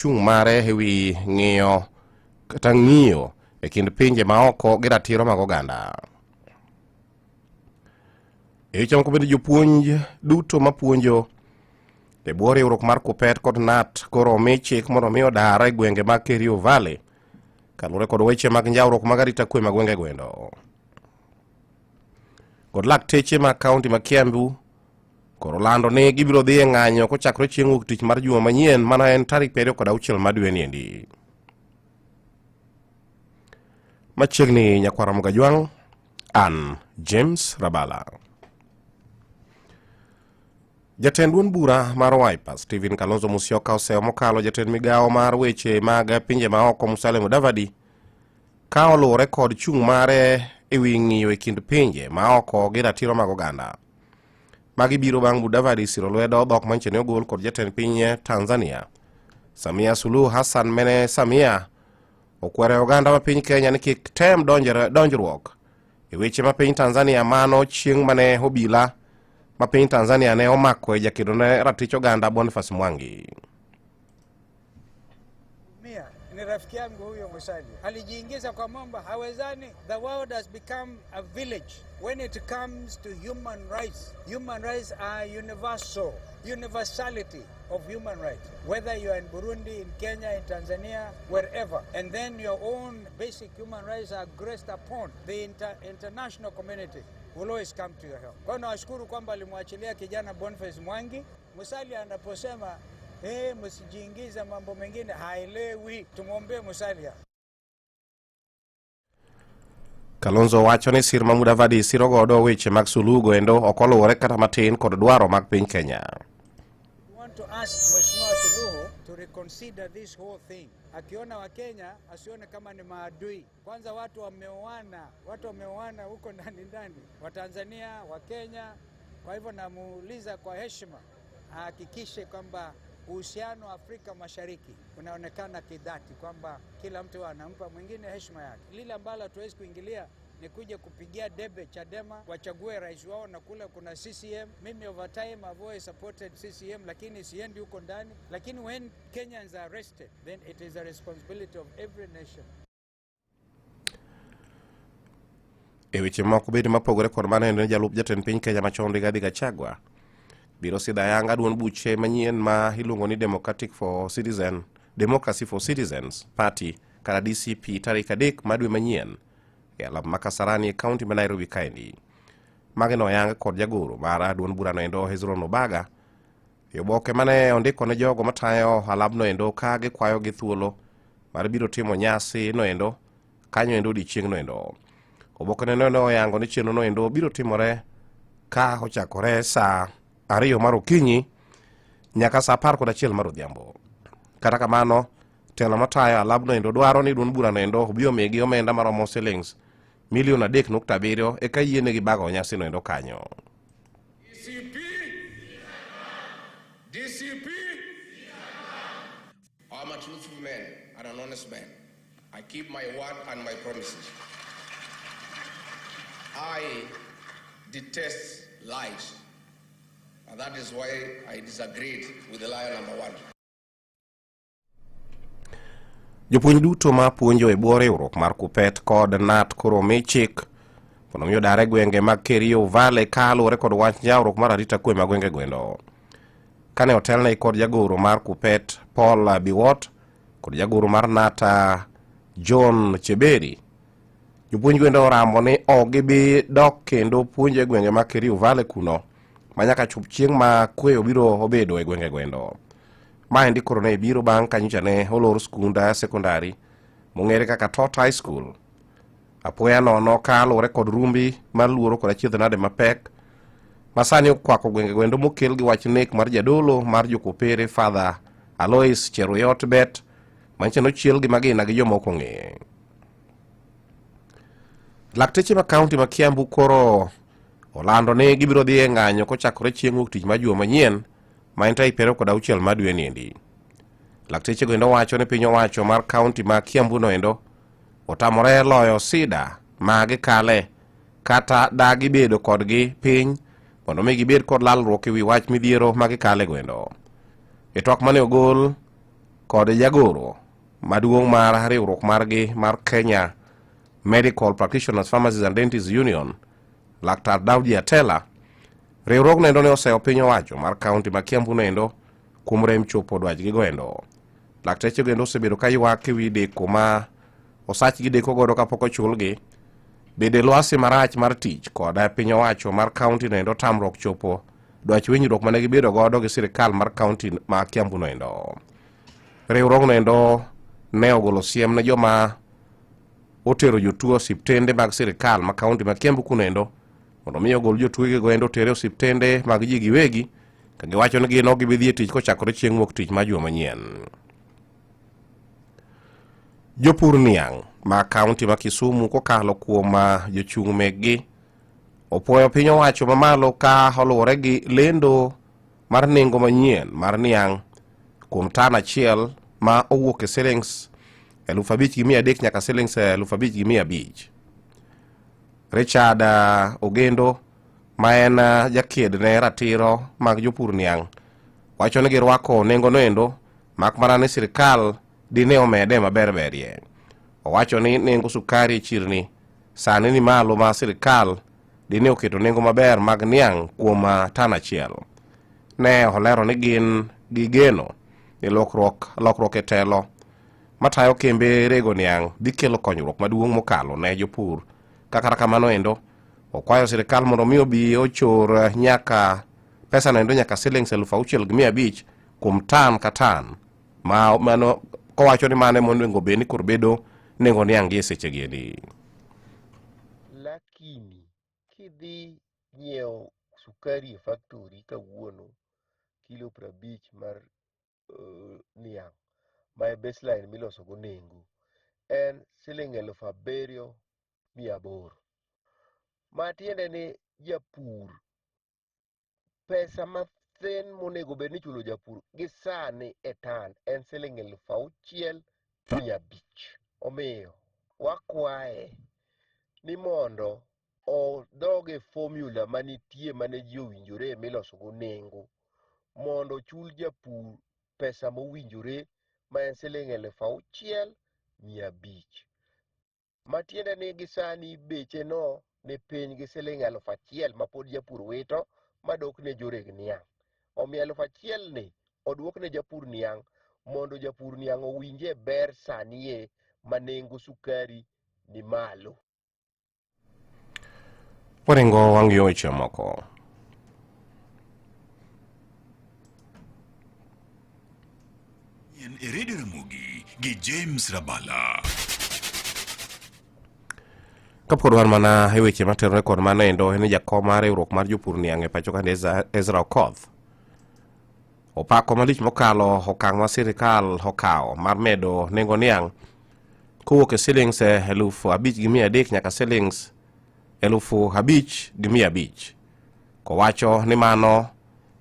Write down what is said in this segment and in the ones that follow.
chung mare hewi ng'iyo kata ng'iyo e kind pinje maoko gi ratiro mag oganda. Chon ko bende jopuonj duto mapuonjo e bwo riwruok mar KUPPET kod KNUT koro omi chik mondo omi odar e gwenge mag Kerio Valley kaluwore kod weche mag njawruok mag arita kwe mag gwenge gwendo. Kod lakteche mag kaunti ma Kiambu koro lando ni gibiro dhi e ng'anyo kochakore chieng' wuok tich mar juma manyien mana en tarik 26 mar dwe ni endi. Machiegni nyakwara Mugajwang', an James Rabala. Jatend duond bura mar Wiper Stephen Kalonzo Musyoka oseo mokalo jatend migawo mar weche mag pinje maoko Musalia Mudavadi ka oluwore kod chung' mare e wi ng'iyo e kind pinje maoko gi ratiro mag oganda. Magi biro bang' Mudavadi siro lwedo dhok manyiche ne ogol kod jatend piny Tanzania Samia Suluhu Hassan mene Samia okwere oganda ma piny Kenya ni kik tem donjruok e weche ma piny Tanzania mano chieng' mane obila ma piny Tanzania ne omako e jakedo ne ratich oganda Boniface Mwangi. Ni rafiki yangu huyo Musalia alijiingiza kwa mambo hawezani. The world has become a village when it comes to human rights. Human rights are universal, universality of human rights, whether you are in Burundi, in Kenya, in Tanzania, wherever, and then your own basic human rights are graced upon. The international community will always come to your help. Kwa hiyo nashukuru kwamba alimwachilia kijana Boniface Mwangi. Musalia anaposema msijiingiza mambo mengine haelewi, tumwombee Musalia. Kalonzo wacho ni sir ma Mudavadi siro godo weche mag sulugo endo okoluwore kata matin kod dwaro mag piny Kenya. We want to ask Mheshimiwa Suluhu to reconsider this whole thing. Akiona wa Kenya asione kama ni maadui. Kwanza watu wameoana huko ndani wa Tanzania, wa Kenya. Kwa hivyo namuuliza kwa heshima ahakikishe kwamba uhusiano wa Afrika Mashariki unaonekana kidhati, kwamba kila mtu anampa mwingine heshima yake. Lile ambalo hatuwezi kuingilia ni kuja kupigia debe Chadema wachague rais wao na kule kuna CCM. Mimi over time I've always supported CCM, lakini siendi huko ndani. Lakini when Kenyans are arrested, then it is a responsibility of every nation. Weche moko bende mapogore kod mano en jalup jatend piny Kenya machon Rigathi Gachagua biro sidha yanga duond buche manyien ma iluongo ni Democracy for Citizens Party kata DCP tarik 3 mar dwe manyien e alap ma Kasarani e kaunti ma Nairobi kaendi. Magi noyang kod jagoro mar duond burano endo Hezron Obaga e oboke mane ondiko ne jogo matayo alabno endo ka gikwayo gi thuolo mar biro timo nyasi no endo kanyo endo odiechieng' no endo. Oboke ne oyango ni chenro no endo biro timore ka ochakore saa 2 mar okinyi nyaka saa 11 mar odhiambo. Kata kamano telo matayo alabno endo dwaro ni duond burano endo obiro migi omenda maromo shillings milion 3.7 eka yienegi bago nyasi no endo kanyo. DCP, I'm a truthful man and an honest man. I keep my word and my promises. I detest lies, and that is why I disagreed with the liar number 1. Jopuonj duto ma puonjo e bwo riwruok mar KUPPET kod KNUT koro omi chik mondo omi odar e gwenge mag Kerio Valley kaluwore kod wach njawruok mar arita kwe mag gwenge gwendo. Kane otelne kod jagoro mar KUPPET Paul Biwott kod jagoro mar KNUT John Cheberi, jopuonj gwendo oramo ni gibi dok kendo puonjo e gwenge mag Kerio Valley kuno manyaka chop chieng' ma kwe obiro obedo e gwenge gwendo. Maendi koro ne biro bang' kanyocha ne olor skunda sekondari mong'ere kaka Tot High School. Apoya nono kaluwore kod rumbi mar luoro kod achiedh nade mapek masani okwako gwenge gwendo mokel gi wach nek mar jadolo mar jokopere Father Alois Cheruiyot Bet manyiche nochiel gi magina gi jomoko ng'e. Lakteche ma kaunti ma Kiambu koro olando ni gibiro dhi e ng'anyo kochakore chieng' wuok tich mar juma manyien ma en tarik 26 mar dwe ni endi. Lakteche go endo wacho ni piny owacho mar kaunti ma Kiambu no endo otamore loyo sida ma gikale kata dagi bedo kodgi piny mondo mi gibed kod lalruok e wi wach midhiero ma gikale gwendo. E twak mane ogol kod jagoro maduong' mar riwruok margi mar Kenya Medical Practitioners Pharmacists and Dentists Union, Laktar Daudi Atela, riwruogno endo ne oseo piny owacho mar kaunti ma Kiambu nendo kuom rem chopo dwachgi goendo. Lakteche goendo osebedo ka ywak ewi deko ma osachgi deko godo kapok ochulgi, bede lwasi marach mar tich kod piny owacho mar kaunti nendo tamruok chopo dwach winjruok mane gibedo godo gi sirikal mar kaunti ma Kiambu nendo. Riwruogno endo ne ogolo siem ne joma otero jotuo osiptende mag sirikal ma kaunti ma Kiambu kunendo mondo mi ogol jotuo goendo tere osiptende mag ji giwegi, ka giwacho ni gin ok gibidhi e tich kochakore chieng' wuok tich ma juma manyien. Jopur niang' ma kaunti ma Kisumu kokalo kuom jochung' meggi opuoyo piny owacho mamalo ka oluwore gi lendo mar nengo manyien mar niang' kuom tan achiel ma owuok e shillings 5,300 nyaka shillings 5,500. Richard Ogendo ma en jaked ne ratiro mag jopur niang' wacho ni girwako nengo noendo mak mana ni sirikal dine omede maberberie. Owacho ni nengo sukari chirni sani ni malo ma sirikal dine oketo nengo maber mag niang' kuom tan achiel. Ne olero ni gin gi geno ni lokruok e telo matayo kembe rego niang' dhi kelo konyruok maduong' mokalo ne jopur. Kaka kamano endo okwayo sirikal mondo mi obi ochor nyaka pesa nendo nyaka shillings 6,500 kuom tan ka tan, ma mano kowacho ni mane monego bed ni korbedo nengo niang' gi seche gini. Lakini kidhi nyiewo sukari e factory kawuono kilo 50 mar niang' ma e baseline miloso go nengo en siling 7,800. Ma tiende ni japur pesa mathin monego bed ni chulo japur gi sani e tan en siling 6,500. Omiyo wakwaye ni mondo odoge formula manitie mane ji owinjore miloso go nengo mondo chul japur pesa mowinjore ma en siling 6,500. Matiende ni gisani beche no ni piny gi siling 1,000 ma pod japur wito madok ne joreg niang'. Omiyo 1,000 ni odwok ne japur niang' mondo japur niang' owinje ber sanie ma nengo sukari ni malo. Waringo wang' yo weche moko. E Radio Ramogi gi James Rabala. Kapod wan mana e weche materore kod mano endo en jakom mar riwruok mar jopur niang' e pacho ka Ezra Okoth opako malich mokalo okang' ma sirikal okawo mar medo nengo niang' kowuok e shillings 5,300 nyaka shillings 5,500. Kowacho ni mano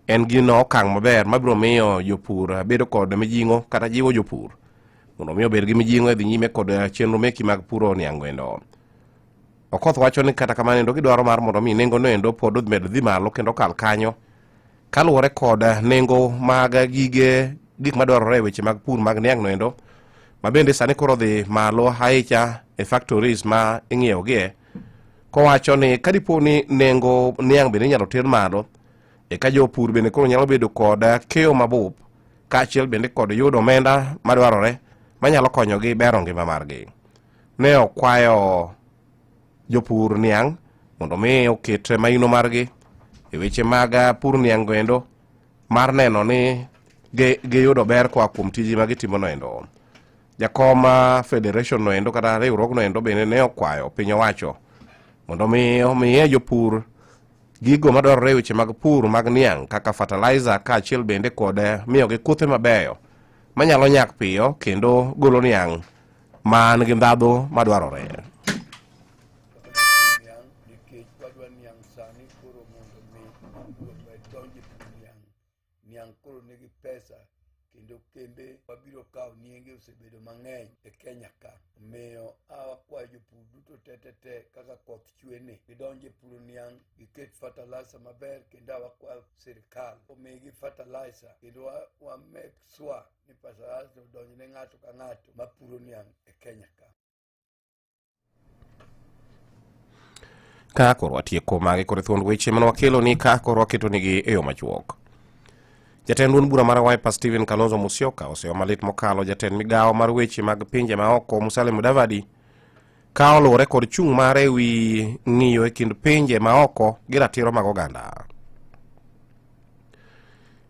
en gino okang' maber mabiro miyo jopur bedo kod mijing'o kata jiwo jopur mondo miyo bed gi mijing'o e dhi nyime kod chenro meki mag puro niang' endo. Okoth wacho ni kata kamano endo gidwaro mar mondo mi nengo no endo pod med dhi malo kendo kal kanyo kaluwore kod nengo mag gik madwarore e weche mag pur mag niang' no endo ma bende sani koro dhi malo ahinya e factories ma ing'iewo gie. Kowacho ni kadipo ni nengo niang' bende inyalo ter malo e ka jopur bende koro nyalo bedo kod keyo mabup kaachiel bende kod yudo omenda madwarore manyalo konyogi bero ngima margi. Ne okwayo jopur niang' mondo mi oket maino margi e weche mag pur niang' goendo mar neno ni giyudo ber koa kuom tiji ma gitimo no endo. Jakom federation no endo kata riwruok no endo bende ne okwayo piny owacho mondo mi omiye jopur gigo madwarore e weche mag pur mag niang' kaka fertilizer kaachiel bende kod miyogi kothe mabeyo manyalo nyak piyo kendo golo niang' man gi ndhadhu madwarore. Niang' koro nigi pesa kendo kembe wabiro kawo kaw nienge osebedo mang'eny e Kenya ka. Omiyo akwayo jopur duto te kaka koth chwe ni gidonje e puro niang' giket fertilizer maber, kendo wakwayo sirikal omigi fertilizer, kendo wa make sure ni fertilizer odonjne ng'ato ka ng'ato mapuro niang' e Kenya ka. Ka koro atieko mage kore thuond weche mano wakelo ni ka koro waketo nigi e yo machuok. Jatend duond bura mar Wiper Stephen Kalonzo Musyoka oseyo malit mokalo jatend migawo mar weche mag pinje maoko Musalia Mudavadi ka oluwore kod chung' mare wi ng'iyo e kind pinje maoko gi ratiro mag oganda.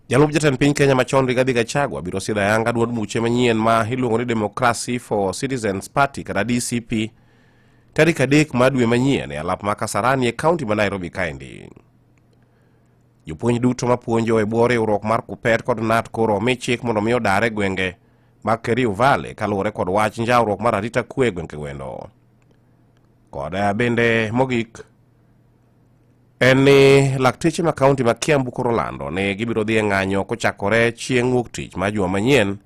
Jalup jatend piny Kenya machon Rigathi Gachagua biro sidho ayanga duond buche manyien ma iluongo ni Democracy for Citizens Party kata DCP tarik 3 mar dwe manyien e alap ma Kasarani e kaunti ma Nairobi kaendi. Jopuonj duto mapuonjo e bwo riwruok mar KUPPET kod KNUT koro omi chik mondo mi odar e gwenge mag Kerio Valley kaluwore kod wach njawruok mar arita kwe e gwenge gweno. Kod bende mogik en ni lakteche ma kaunti ma Kiambu koro lando ne gibiro dhi e ng'anyo kochakore chieng' wuok tich ma juma manyien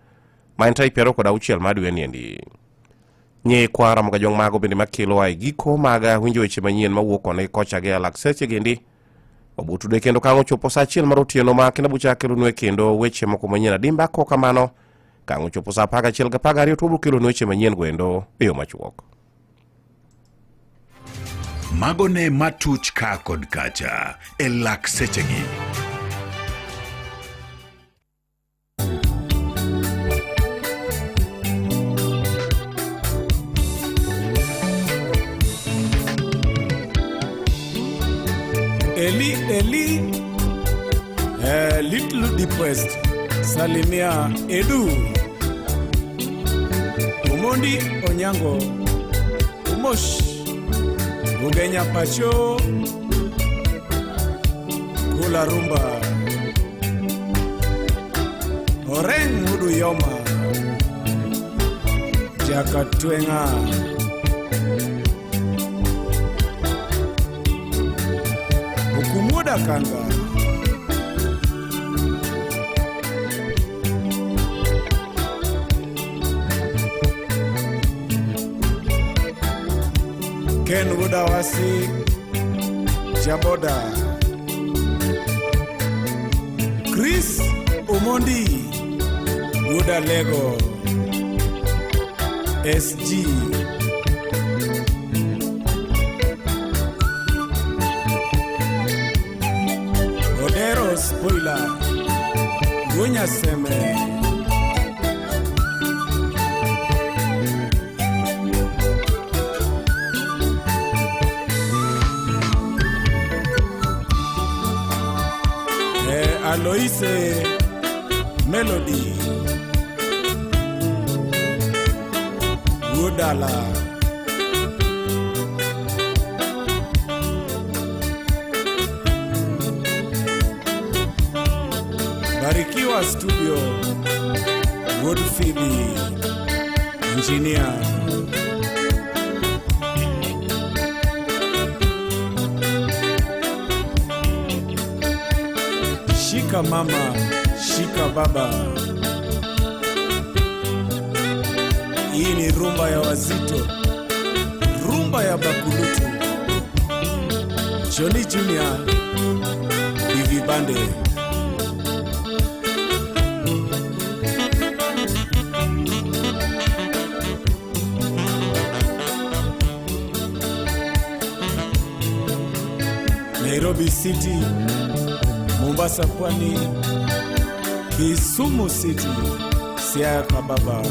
ma en tarik 26 mar dwe niendi. Nye kwara mga jong mago bende makelo ai giko maga winjo weche manyien mawuok one kocha gi lakseche gendi obutude kendo kango chopo sa achiel mar otieno ma kina bucha kelo nwe kendo weche moko manyien adimba ko kamano kango chopo sa 11 ga 12 to kelo nwe weche manyien gwendo e yo machuok. Magone matuch ka kod kacha e laksechegi. Eli, little depressed, Salimia Edu, Umondi Onyango, Umosh, Bugenya Pacho, Kula Rumba, Oreng Mudu Yoma, Jakatwenga, Kumuda Kanga, Ken Wudawasi, Jaboda, Chris Omondi, Wuda Lego, SG, Spoiler, Gunya Seme, Aloise Melody, Woodala, Barikiwa Studio, Wood Phoebe, Engineer, Shika Mama, Shika Baba. Hii ni rumba ya wazito, rumba ya bakulutu. Johnny Junior, Divi Bande. Nairobi City, Mombasa Pwani, Kisumu City, Siaya Kababa.